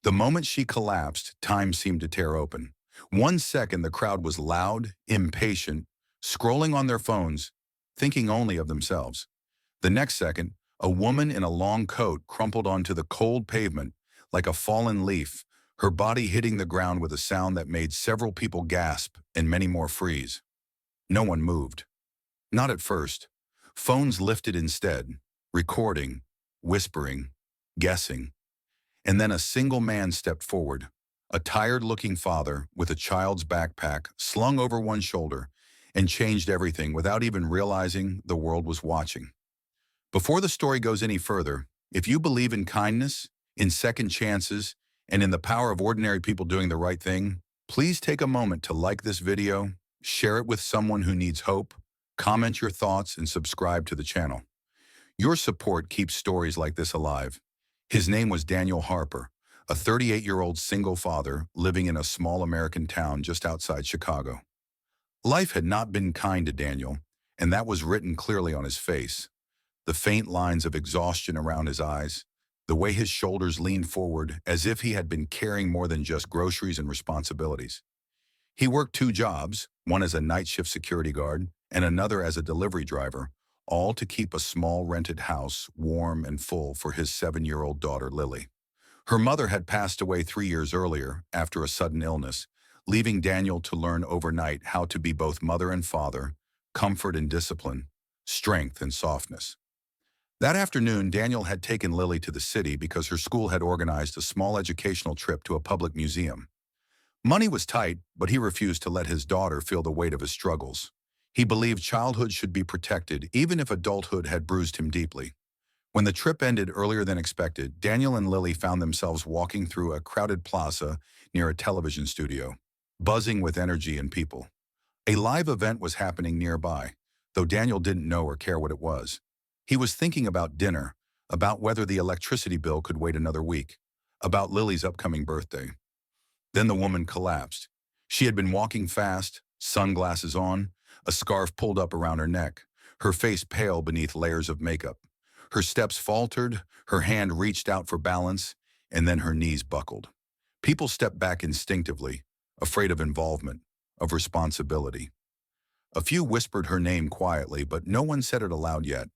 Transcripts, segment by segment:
The moment she collapsed, time seemed to tear open. 1 second, the crowd was loud, impatient, scrolling on their phones, thinking only of themselves. The next second, a woman in a long coat crumpled onto the cold pavement like a fallen leaf, her body hitting the ground with a sound that made several people gasp and many more freeze. No one moved. Not at first. Phones lifted instead, recording, whispering, guessing. And then a single man stepped forward, a tired-looking father with a child's backpack slung over one shoulder, and changed everything without even realizing the world was watching. Before the story goes any further, if you believe in kindness, in second chances, and in the power of ordinary people doing the right thing, please take a moment to like this video, share it with someone who needs hope, comment your thoughts, and subscribe to the channel. Your support keeps stories like this alive. His name was Daniel Harper, a 38-year-old single father living in a small American town just outside Chicago. Life had not been kind to Daniel, and that was written clearly on his face. The faint lines of exhaustion around his eyes, the way his shoulders leaned forward as if he had been carrying more than just groceries and responsibilities. He worked 2 jobs, one as a night shift security guard and another as a delivery driver, all to keep a small rented house warm and full for his 7-year-old daughter, Lily. Her mother had passed away 3 years earlier after a sudden illness, leaving Daniel to learn overnight how to be both mother and father, comfort and discipline, strength and softness. That afternoon, Daniel had taken Lily to the city because her school had organized a small educational trip to a public museum. Money was tight, but he refused to let his daughter feel the weight of his struggles. He believed childhood should be protected, even if adulthood had bruised him deeply. When the trip ended earlier than expected, Daniel and Lily found themselves walking through a crowded plaza near a television studio, buzzing with energy and people. A live event was happening nearby, though Daniel didn't know or care what it was. He was thinking about dinner, about whether the electricity bill could wait another week, about Lily's upcoming birthday. Then the woman collapsed. She had been walking fast, sunglasses on, a scarf pulled up around her neck, her face pale beneath layers of makeup. Her steps faltered, her hand reached out for balance, and then her knees buckled. People stepped back instinctively, afraid of involvement, of responsibility. A few whispered her name quietly, but no one said it aloud yet.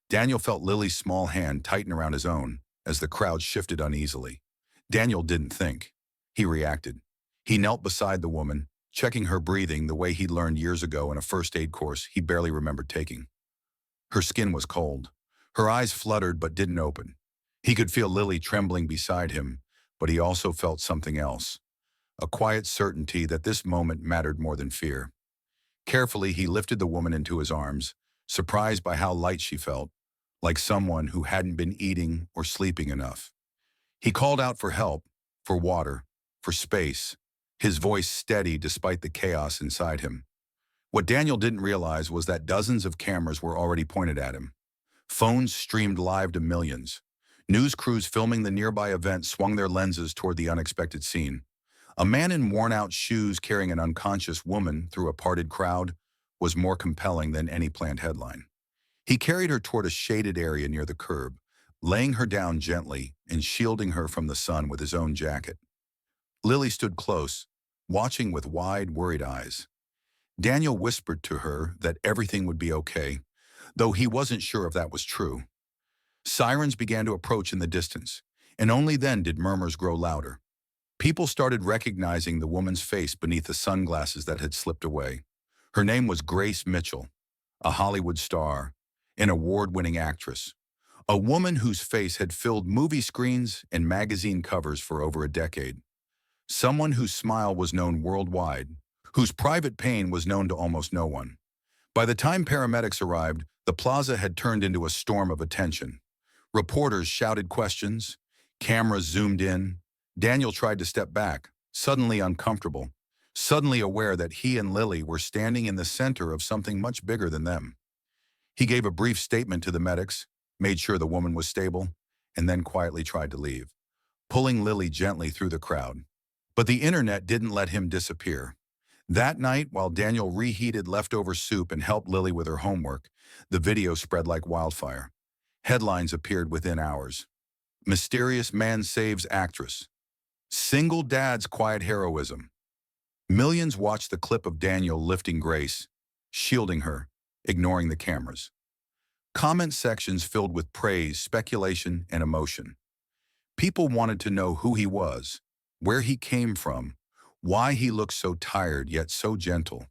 Daniel felt Lily's small hand tighten around his own as the crowd shifted uneasily. Daniel didn't think. He reacted. He knelt beside the woman, checking her breathing the way he'd learned years ago in a first aid course he barely remembered taking. Her skin was cold. Her eyes fluttered but didn't open. He could feel Lily trembling beside him, but he also felt something else, a quiet certainty that this moment mattered more than fear. Carefully, he lifted the woman into his arms, surprised by how light she felt, like someone who hadn't been eating or sleeping enough. He called out for help, for water, for space, his voice steady despite the chaos inside him. What Daniel didn't realize was that dozens of cameras were already pointed at him. Phones streamed live to millions. News crews filming the nearby event swung their lenses toward the unexpected scene. A man in worn-out shoes carrying an unconscious woman through a parted crowd was more compelling than any planned headline. He carried her toward a shaded area near the curb, laying her down gently and shielding her from the sun with his own jacket. Lily stood close, watching with wide, worried eyes. Daniel whispered to her that everything would be okay, though he wasn't sure if that was true. Sirens began to approach in the distance, and only then did murmurs grow louder. People started recognizing the woman's face beneath the sunglasses that had slipped away. Her name was Grace Mitchell, a Hollywood star, an award-winning actress, a woman whose face had filled movie screens and magazine covers for over a decade. Someone whose smile was known worldwide, whose private pain was known to almost no one. By the time paramedics arrived, the plaza had turned into a storm of attention. Reporters shouted questions, cameras zoomed in. Daniel tried to step back, suddenly uncomfortable, suddenly aware that he and Lily were standing in the center of something much bigger than them. He gave a brief statement to the medics, made sure the woman was stable, and then quietly tried to leave, pulling Lily gently through the crowd. But the internet didn't let him disappear. That night, while Daniel reheated leftover soup and helped Lily with her homework, the video spread like wildfire. Headlines appeared within hours. Mysterious man saves actress. Single dad's quiet heroism. Millions watched the clip of Daniel lifting Grace, shielding her, ignoring the cameras. Comment sections filled with praise, speculation, and emotion. People wanted to know who he was, where he came from, why he looked so tired yet so gentle.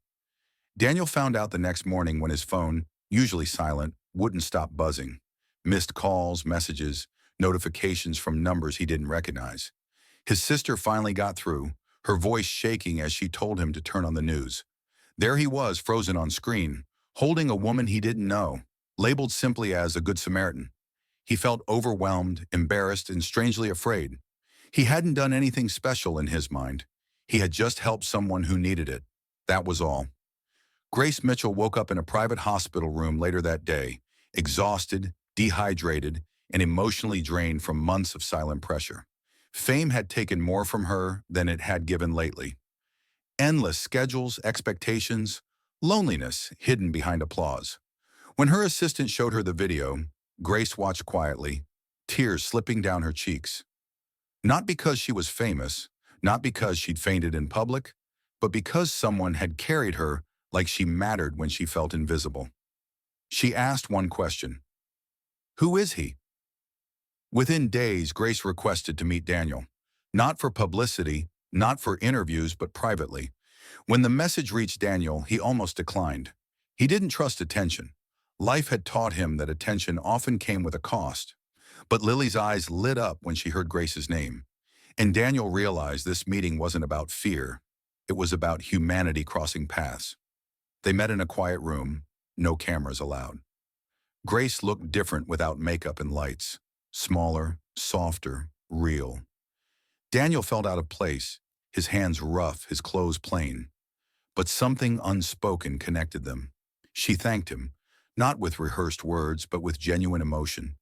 Daniel found out the next morning when his phone, usually silent, wouldn't stop buzzing. Missed calls, messages, notifications from numbers he didn't recognize. His sister finally got through, her voice shaking as she told him to turn on the news. There he was, frozen on screen, holding a woman he didn't know, labeled simply as a Good Samaritan. He felt overwhelmed, embarrassed, and strangely afraid. He hadn't done anything special in his mind. He had just helped someone who needed it. That was all. Grace Mitchell woke up in a private hospital room later that day, exhausted, dehydrated, and emotionally drained from months of silent pressure. Fame had taken more from her than it had given lately. Endless schedules, expectations, loneliness hidden behind applause. When her assistant showed her the video, Grace watched quietly, tears slipping down her cheeks. Not because she was famous, not because she'd fainted in public, but because someone had carried her like she mattered when she felt invisible. She asked one question: who is he? Within days, Grace requested to meet Daniel. Not for publicity, not for interviews, but privately. When the message reached Daniel, he almost declined. He didn't trust attention. Life had taught him that attention often came with a cost. But Lily's eyes lit up when she heard Grace's name. And Daniel realized this meeting wasn't about fear. It was about humanity crossing paths. They met in a quiet room, no cameras allowed. Grace looked different without makeup and lights. Smaller, softer, real. Daniel felt out of place, his hands rough, his clothes plain. But something unspoken connected them. She thanked him, not with rehearsed words, but with genuine emotion.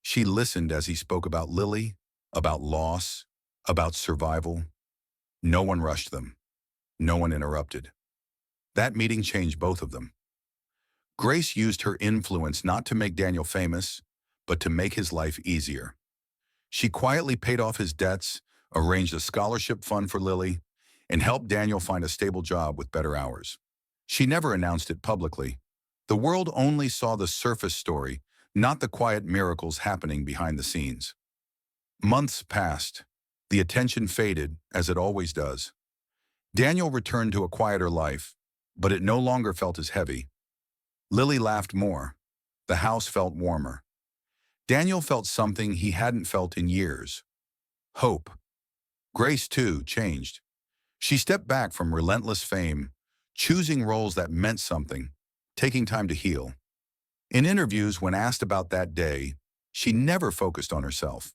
She listened as he spoke about Lily, about loss, about survival. No one rushed them. No one interrupted. That meeting changed both of them. Grace used her influence not to make Daniel famous, but to make his life easier. She quietly paid off his debts, arranged a scholarship fund for Lily, and helped Daniel find a stable job with better hours. She never announced it publicly. The world only saw the surface story, not the quiet miracles happening behind the scenes. Months passed. The attention faded, as it always does. Daniel returned to a quieter life, but it no longer felt as heavy. Lily laughed more. The house felt warmer. Daniel felt something he hadn't felt in years: hope. Grace, too, changed. She stepped back from relentless fame, choosing roles that meant something, taking time to heal. In interviews, when asked about that day, she never focused on herself.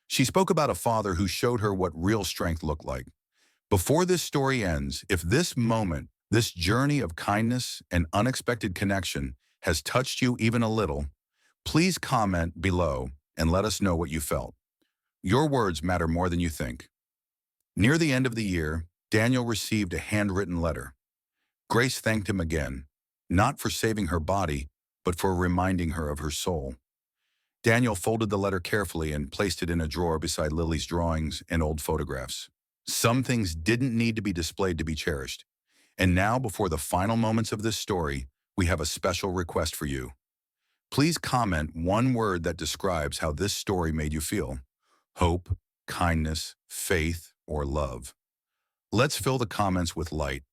She spoke about a father who showed her what real strength looked like. Before this story ends, if this moment, this journey of kindness and unexpected connection has touched you even a little, please comment below and let us know what you felt. Your words matter more than you think. Near the end of the year, Daniel received a handwritten letter. Grace thanked him again, not for saving her body, but for reminding her of her soul. Daniel folded the letter carefully and placed it in a drawer beside Lily's drawings and old photographs. Some things didn't need to be displayed to be cherished. And now, before the final moments of this story, we have a special request for you. Please comment one word that describes how this story made you feel: hope, kindness, faith, or love. Let's fill the comments with light.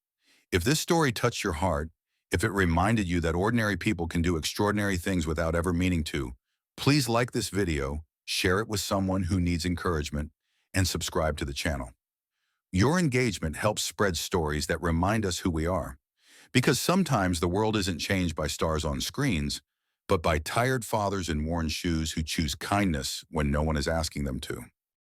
If this story touched your heart, if it reminded you that ordinary people can do extraordinary things without ever meaning to, please like this video, share it with someone who needs encouragement, and subscribe to the channel. Your engagement helps spread stories that remind us who we are. Because sometimes the world isn't changed by stars on screens, but by tired fathers in worn shoes who choose kindness when no one is asking them to.